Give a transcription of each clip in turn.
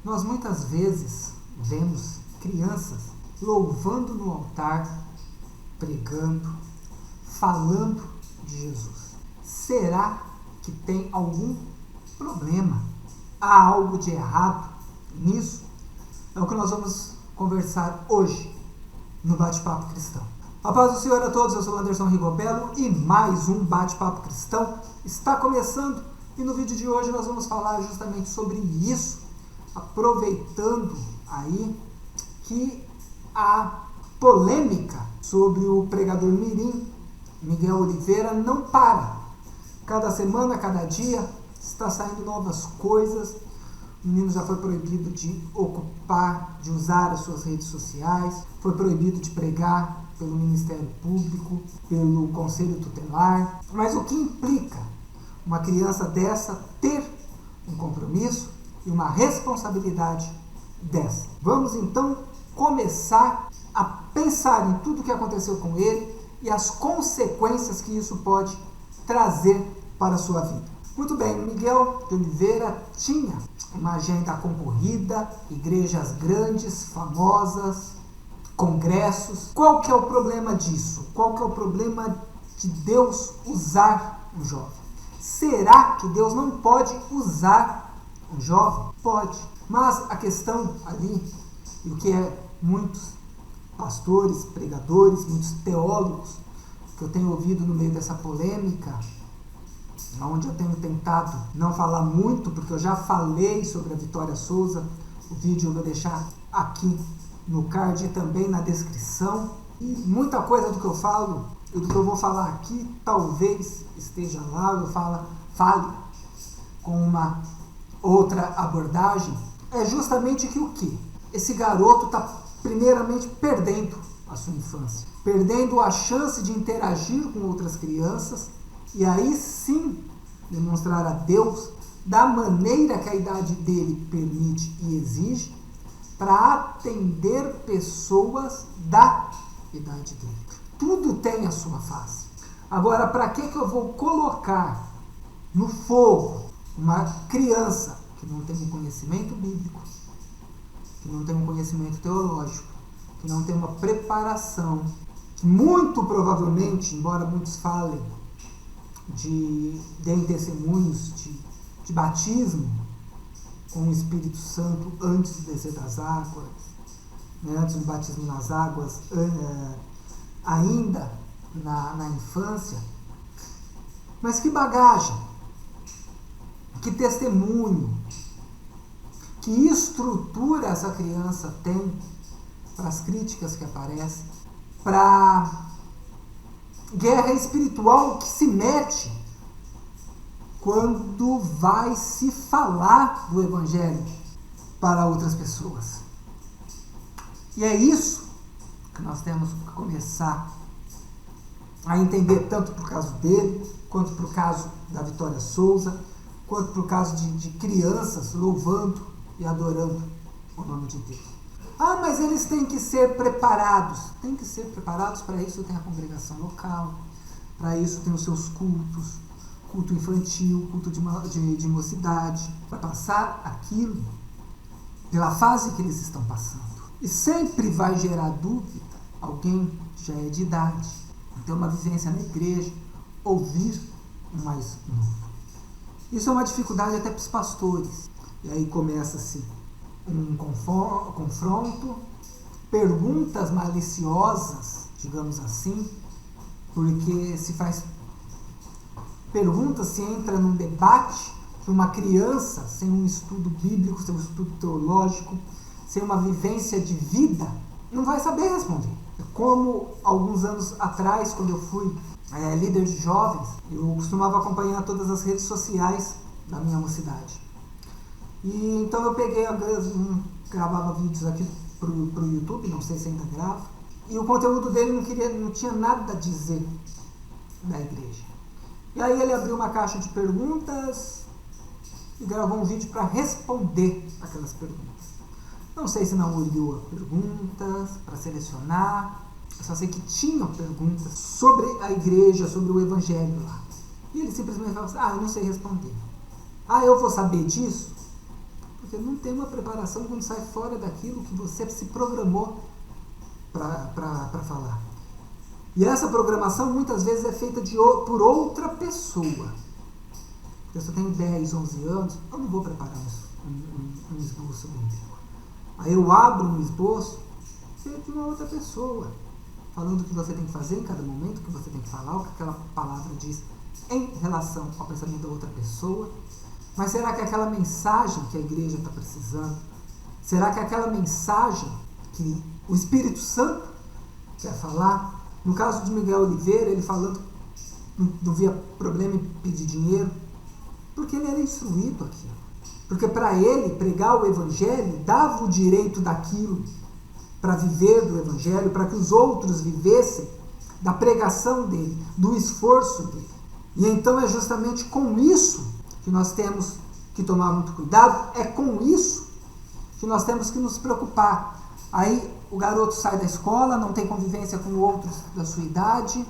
Nós muitas vezes vemos crianças louvando no altar, pregando, falando de Jesus. Será que tem algum problema? Há algo de errado nisso? É o que nós vamos conversar hoje no Bate-Papo Cristão. A paz do Senhor a todos, eu sou Anderson Rigobello e mais um Bate-Papo Cristão está começando. E no vídeo de hoje nós vamos falar justamente sobre isso, aproveitando aí que a polêmica sobre o pregador mirim, Miguel Oliveira, não para. Cada semana, cada dia, está saindo novas coisas. O menino já foi proibido de ocupar, de usar as suas redes sociais, foi proibido de pregar pelo Ministério Público, pelo Conselho Tutelar. Mas o que implica uma criança dessa ter um compromisso e uma responsabilidade dessa? Vamos então começar a pensar em tudo o que aconteceu com ele e as consequências que isso pode trazer para a sua vida. Muito bem, Miguel de Oliveira tinha uma agenda concorrida, igrejas grandes, famosas, congressos. Qual que é o problema disso? Qual que é o problema de Deus usar um jovem? Será que Deus não pode usar um jovem? Pode. Mas a questão ali, e o que muitos pastores, pregadores, muitos teólogos que eu tenho ouvido no meio dessa polêmica, onde eu tenho tentado não falar muito, porque eu já falei sobre a Vitória Souza, o vídeo eu vou deixar aqui no card e também na descrição, e muita coisa do que eu falo, e do que eu vou falar aqui, talvez esteja lá, eu fale com uma outra abordagem, é justamente que o quê? Esse garoto está primeiramente perdendo a sua infância, perdendo a chance de interagir com outras crianças, e aí sim demonstrar a Deus da maneira que a idade dele permite e exige para atender pessoas da idade dele. Tudo tem a sua face. Agora, para que eu vou colocar no fogo uma criança que não tem um conhecimento bíblico, que não tem um conhecimento teológico, que não tem uma preparação, que muito provavelmente, embora muitos falem deem testemunhos de batismo com o Espírito Santo antes de descer das águas, né, antes do batismo nas águas, ainda na infância. Mas que bagagem, que testemunho, que estrutura essa criança tem para as críticas que aparecem, para guerra espiritual que se mete quando vai se falar do Evangelho para outras pessoas. E é isso que nós temos que começar a entender, tanto para o caso dele, quanto para o caso da Vitória Souza, quanto para o caso de crianças louvando e adorando o nome de Deus. Ah, mas eles têm que ser preparados. Tem que ser preparados, para isso tem a congregação local, para isso tem os seus cultos, culto infantil, culto de mocidade, para passar aquilo pela fase que eles estão passando. E sempre vai gerar dúvida alguém que já é de idade, ter uma vivência na igreja, ouvir um mais novo. Isso é uma dificuldade até para os pastores. E aí começa-se um confronto, perguntas maliciosas, digamos assim, porque se faz perguntas, se entra num debate que uma criança sem um estudo bíblico, sem um estudo teológico, sem uma vivência de vida, não vai saber responder. Como alguns anos atrás, quando eu fui líder de jovens, eu costumava acompanhar todas as redes sociais da minha mocidade. E então eu peguei, gravava vídeos aqui pro YouTube, não sei se ainda gravo, e o conteúdo dele não tinha nada a dizer da igreja. E aí ele abriu uma caixa de perguntas e gravou um vídeo para responder aquelas perguntas. Não sei se não olhou as perguntas para selecionar, eu só sei que tinham perguntas sobre a igreja, sobre o evangelho lá. E ele simplesmente falou assim, eu não sei responder. Eu vou saber disso? Porque não tem uma preparação quando sai fora daquilo que você se programou para falar. E essa programação muitas vezes é feita por outra pessoa. Eu só tenho 10, 11 anos, eu não vou preparar um esboço bíblico. Aí eu abro um esboço feito de uma outra pessoa, falando o que você tem que fazer em cada momento, o que você tem que falar, o que aquela palavra diz em relação ao pensamento da outra pessoa. Mas será que aquela mensagem que a igreja está precisando, será que aquela mensagem que o Espírito Santo quer falar? No caso de Miguel Oliveira, ele falando não via problema em pedir dinheiro, porque ele era instruído aquilo. Porque para ele, pregar o Evangelho dava o direito daquilo para viver do Evangelho, para que os outros vivessem da pregação dele, do esforço dele. E então é justamente com isso que nós temos que tomar muito cuidado, é com isso que nós temos que nos preocupar. Aí o garoto sai da escola, não tem convivência com outros da sua idade,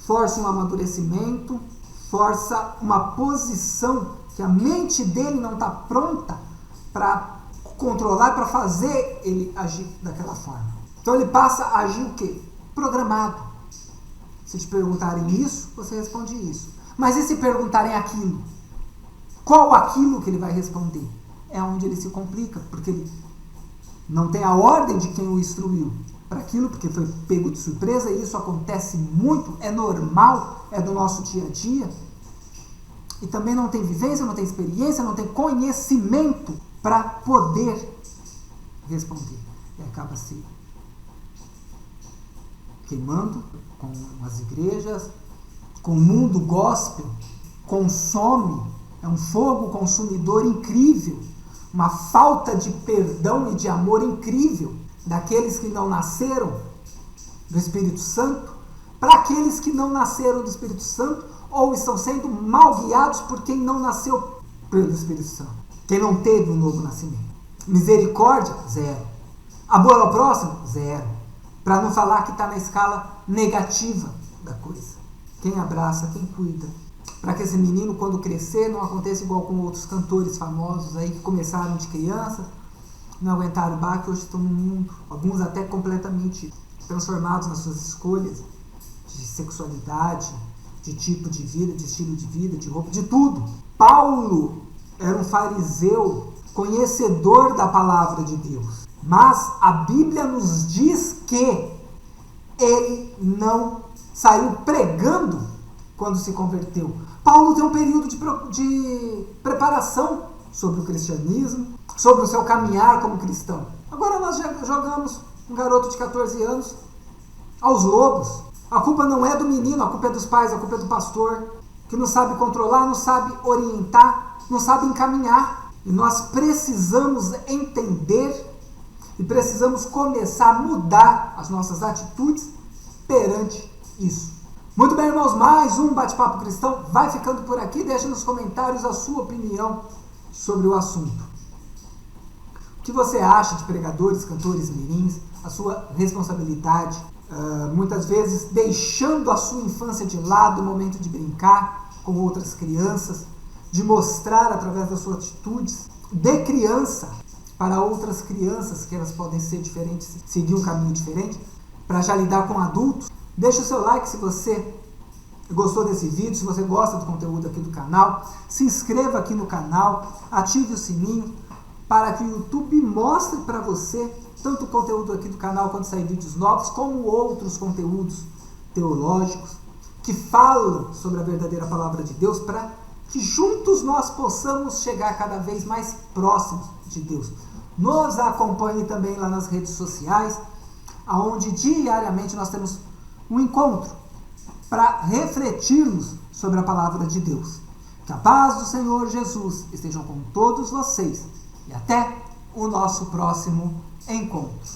força um amadurecimento, força uma posição que a mente dele não está pronta para controlar, para fazer ele agir daquela forma. Então ele passa a agir o quê? Programado. Se te perguntarem isso, você responde isso. Mas e se perguntarem aquilo? Qual aquilo que ele vai responder? É onde ele se complica, porque ele não tem a ordem de quem o instruiu para aquilo, porque foi pego de surpresa, e isso acontece muito, é normal, é do nosso dia a dia. E também não tem vivência, não tem experiência, não tem conhecimento para poder responder. E acaba se queimando com as igrejas, com o mundo gospel, consome, é um fogo consumidor incrível, uma falta de perdão e de amor incrível daqueles que não nasceram do Espírito Santo, para aqueles que não nasceram do Espírito Santo ou estão sendo mal guiados por quem não nasceu pelo Espírito Santo, quem não teve um novo nascimento. Misericórdia, zero. Amor ao próximo, zero. Para não falar que está na escala negativa da coisa. Quem abraça, quem cuida. Para que esse menino, quando crescer, não aconteça igual com outros cantores famosos aí que começaram de criança, não aguentaram o baque, hoje estão no mundo. Alguns até completamente transformados nas suas escolhas de sexualidade, de tipo de vida, de estilo de vida, de roupa, de tudo. Paulo era um fariseu, conhecedor da palavra de Deus. Mas a Bíblia nos diz que ele não saiu pregando quando se converteu. Paulo tem um período de preparação sobre o cristianismo, sobre o seu caminhar como cristão. Agora nós jogamos um garoto de 14 anos aos lobos. A culpa não é do menino, a culpa é dos pais, a culpa é do pastor, que não sabe controlar, não sabe orientar, não sabe encaminhar. E nós precisamos entender e precisamos começar a mudar as nossas atitudes perante isso. Muito bem, irmãos, mais um Bate-Papo Cristão vai ficando por aqui. Deixe nos comentários a sua opinião sobre o assunto. O que você acha de pregadores, cantores mirins, a sua responsabilidade, muitas vezes deixando a sua infância de lado, o momento de brincar com outras crianças, de mostrar através das suas atitudes de criança para outras crianças que elas podem ser diferentes, seguir um caminho diferente, para já lidar com adultos. Deixa o seu like se você gostou desse vídeo, se você gosta do conteúdo aqui do canal. Se inscreva aqui no canal, ative o sininho para que o YouTube mostre para você tanto o conteúdo aqui do canal quando sair vídeos novos, como outros conteúdos teológicos que falam sobre a verdadeira palavra de Deus, para que juntos nós possamos chegar cada vez mais próximos de Deus. Nos acompanhe também lá nas redes sociais, onde diariamente nós temos um encontro para refletirmos sobre a palavra de Deus. Que a paz do Senhor Jesus estejam com todos vocês e até o nosso próximo encontro.